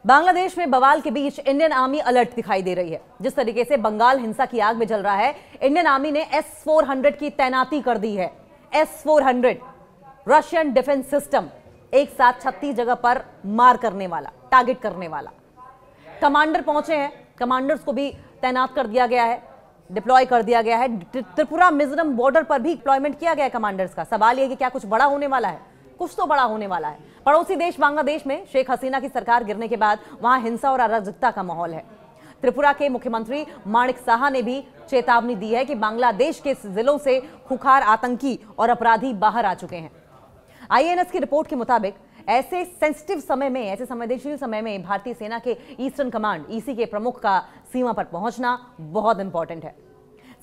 बांग्लादेश में बवाल के बीच इंडियन आर्मी अलर्ट दिखाई दे रही है। जिस तरीके से बंगाल हिंसा की आग में जल रहा है, इंडियन आर्मी ने S-400 की तैनाती कर दी है। S-400 रशियन डिफेंस सिस्टम, एक साथ 36 जगह पर मार करने वाला, टारगेट करने वाला। कमांडर पहुंचे हैं, कमांडर्स को भी तैनात कर दिया गया है, डिप्लॉय कर दिया गया है। त्रिपुरा मिजोरम बॉर्डर पर भी डिप्लॉयमेंट किया गया है कमांडर्स का। सवाल यह कि क्या कुछ बड़ा होने वाला है? कुछ तो बड़ा होने वाला है। पड़ोसी देश बांग्लादेश में शेख हसीना की सरकार गिरने के बाद वहां हिंसा और अराजकता का माहौल है। त्रिपुरा के मुख्यमंत्री माणिक साहा ने भी चेतावनी दी है कि बांग्लादेश के जिलों से खुखार आतंकी और अपराधी बाहर आ चुके हैं। IANS की रिपोर्ट के मुताबिक ऐसे सेंसिटिव समय में, ऐसे संवेदनशील समय में भारतीय सेना के ईस्टर्न कमांड EC के प्रमुख का सीमा पर पहुंचना बहुत इंपॉर्टेंट है।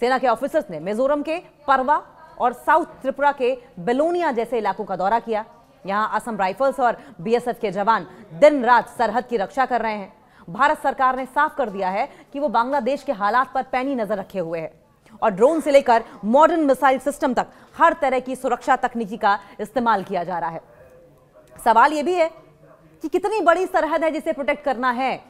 सेना के ऑफिसर्स ने मिजोरम के परवा और साउथ त्रिपुरा के बेलोनिया जैसे इलाकों का दौरा किया। यहां असम राइफल्स और BSF के जवान दिन रात सरहद की रक्षा कर रहे हैं। भारत सरकार ने साफ कर दिया है कि वो बांग्लादेश के हालात पर पैनी नजर रखे हुए है और ड्रोन से लेकर मॉडर्न मिसाइल सिस्टम तक हर तरह की सुरक्षा तकनीकी का इस्तेमाल किया जा रहा है। सवाल यह भी है कि कितनी बड़ी सरहद है जिसे प्रोटेक्ट करना है,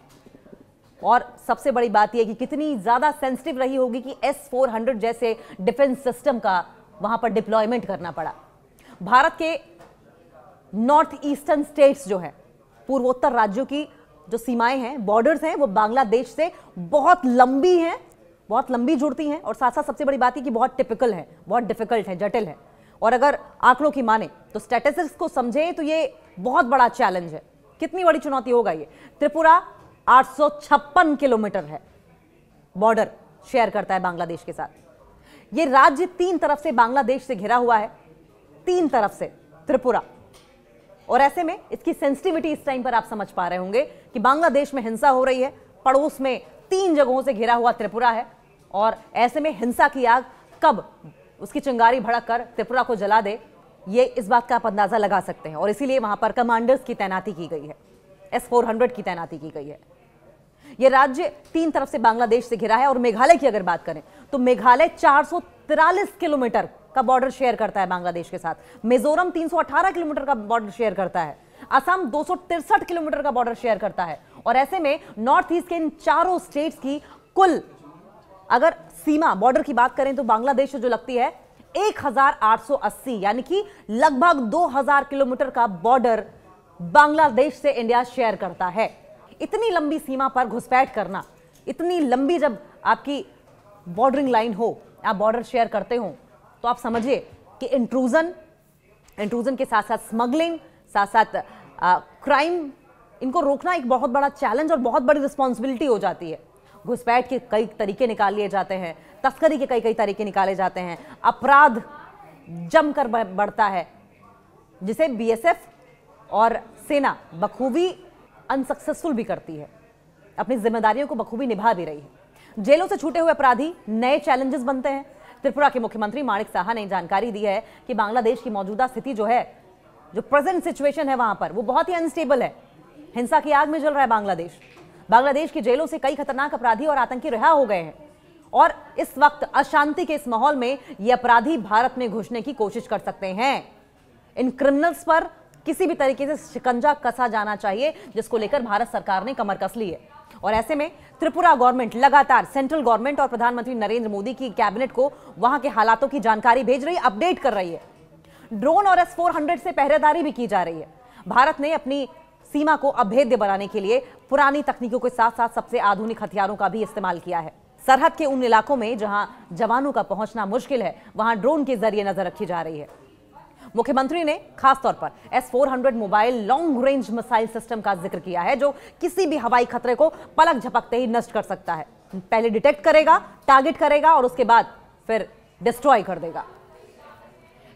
और सबसे बड़ी बात यह कि कितनी ज्यादा सेंसिटिव रही होगी कि S-400 जैसे डिफेंस सिस्टम का वहां पर डिप्लॉयमेंट करना पड़ा। भारत के नॉर्थ ईस्टर्न स्टेट्स जो है, पूर्वोत्तर राज्यों की जो सीमाएं हैं, बॉर्डर्स हैं, वो बांग्लादेश से बहुत लंबी हैं, बहुत लंबी जुड़ती हैं, और साथ साथ सबसे बड़ी बात है कि बहुत टिपिकल है, बहुत डिफिकल्ट है, जटिल है। और अगर आंकड़ों की माने तो, स्टैटिस्टिक्स को समझें तो ये बहुत बड़ा चैलेंज है। कितनी बड़ी चुनौती होगा ये। त्रिपुरा 856 किलोमीटर है, बॉर्डर शेयर करता है बांग्लादेश के साथ। ये राज्य 3 तरफ से बांग्लादेश से घिरा हुआ है, 3 तरफ से त्रिपुरा। और ऐसे में इसकी सेंसिटिविटी इस टाइम पर आप समझ पा रहे होंगे कि बांग्लादेश में हिंसा हो रही है, पड़ोस में 3 जगहों से घिरा हुआ त्रिपुरा है, और ऐसे में हिंसा की आग कब उसकी चिंगारी भड़क कर त्रिपुरा को जला दे, ये इस बात का आप अंदाजा लगा सकते हैं। और इसीलिए वहां पर कमांडर्स की तैनाती की गई है, S-400 की तैनाती की गई है। यह राज्य 3 तरफ से बांग्लादेश से घिरा है। और मेघालय की अगर बात करें तो मेघालय 443 किलोमीटर का बॉर्डर शेयर करता है बांग्लादेश के साथ। मिजोरम 318 किलोमीटर का बॉर्डर शेयर करता है। असम 263 किलोमीटर का बॉर्डर शेयर करता है। और ऐसे में नॉर्थ ईस्ट के इन चारों स्टेट्स की कुल अगर सीमा बॉर्डर की बात करें तो बांग्लादेश जो लगती है 1880, यानी कि लगभग 2000 किलोमीटर का बॉर्डर बांग्लादेश से इंडिया शेयर करता है। इतनी लंबी सीमा पर घुसपैठ करना, इतनी लंबी जब आपकी बॉर्डरिंग लाइन हो, आप बॉर्डर शेयर करते हो, तो आप समझिए कि इंट्रूजन के साथ साथ स्मगलिंग, साथ साथ क्राइम, इनको रोकना एक बहुत बड़ा चैलेंज और बहुत बड़ी रिस्पॉन्सिबिलिटी हो जाती है। घुसपैठ के कई तरीके निकाल लिए जाते हैं, तस्करी के कई तरीके निकाले जाते हैं, अपराध जमकर बढ़ता है, जिसे BSF और सेना बखूबी अनसक्सेसफुल भी करती है, अपनी जिम्मेदारियों को बखूबी निभा भी रही है। जेलों से छूटे हुए अपराधी नए चैलेंजेस बनते हैं। त्रिपुरा के मुख्यमंत्री माणिक साहा ने जानकारी दी है कि बांग्लादेश की मौजूदा स्थिति जो है, जो प्रेजेंट सिचुएशन है वहां पर, वो बहुत ही अनस्टेबल है। हिंसा की आग में जल रहा है बांग्लादेश। बांग्लादेश की जेलों से कई खतरनाक अपराधी और आतंकी रिहा हो गए हैं, और इस वक्त अशांति के इस माहौल में ये अपराधी भारत में घुसने की कोशिश कर सकते हैं। इन क्रिमिनल्स पर किसी भी तरीके से शिकंजा कसा जाना चाहिए, जिसको लेकर भारत सरकार ने कमर कस ली है। और ऐसे में त्रिपुरा गवर्नमेंट लगातार सेंट्रल गवर्नमेंट और प्रधानमंत्री नरेंद्र मोदी की कैबिनेट को वहां के हालातों की जानकारी भेज रही है, अपडेट कर रही है। ड्रोन और S-400 से पहरेदारी भी की जा रही है। भारत ने अपनी सीमा को अभेद्य बनाने के लिए पुरानी तकनीकों के साथ साथ सबसे आधुनिक हथियारों का भी इस्तेमाल किया है। सरहद के उन इलाकों में जहां जवानों का पहुंचना मुश्किल है, वहां ड्रोन के जरिए नजर रखी जा रही है। मुख्यमंत्री ने खासतौर पर S-400 mobile long range missile system का जिक्र किया है, जो किसी भी हवाई खतरे को पलक झपकते ही नष्ट कर सकता है। पहले डिटेक्ट करेगा, टारगेट करेगा, और उसके बाद फिर डिस्ट्रॉय कर देगा।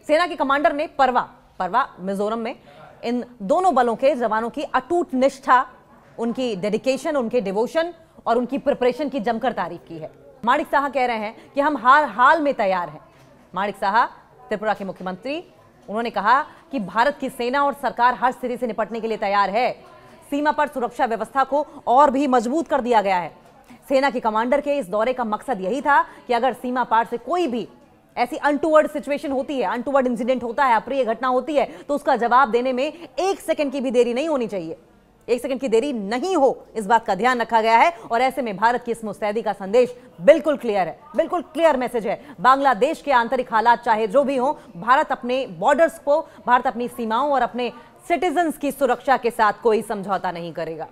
सेना के कमांडर ने परवा मिजोरम में इन दोनों बलों के जवानों की अटूट निष्ठा, उनकी डेडिकेशन, उनके डिवोशन और उनकी प्रिपरेशन की जमकर तारीफ की है। माणिक साहा कह रहे हैं कि हम हर हाल में तैयार हैं। माणिक साहा त्रिपुरा के मुख्यमंत्री, उन्होंने कहा कि भारत की सेना और सरकार हर स्थिति से निपटने के लिए तैयार है। सीमा पर सुरक्षा व्यवस्था को और भी मजबूत कर दिया गया है। सेना के कमांडर के इस दौरे का मकसद यही था कि अगर सीमा पार से कोई भी ऐसी अनटूवर्ड सिचुएशन होती है, अनटूवर्ड इंसिडेंट होता है, अप्रिय घटना होती है, तो उसका जवाब देने में 1 सेकंड की भी देरी नहीं होनी चाहिए। 1 सेकंड की देरी नहीं हो, इस बात का ध्यान रखा गया है। और ऐसे में भारत की इस मुस्तैदी का संदेश बिल्कुल क्लियर है, बिल्कुल क्लियर मैसेज है। बांग्लादेश के आंतरिक हालात चाहे जो भी हो, भारत अपने बॉर्डर्स को, भारत अपनी सीमाओं और अपने सिटीजन्स की सुरक्षा के साथ कोई समझौता नहीं करेगा।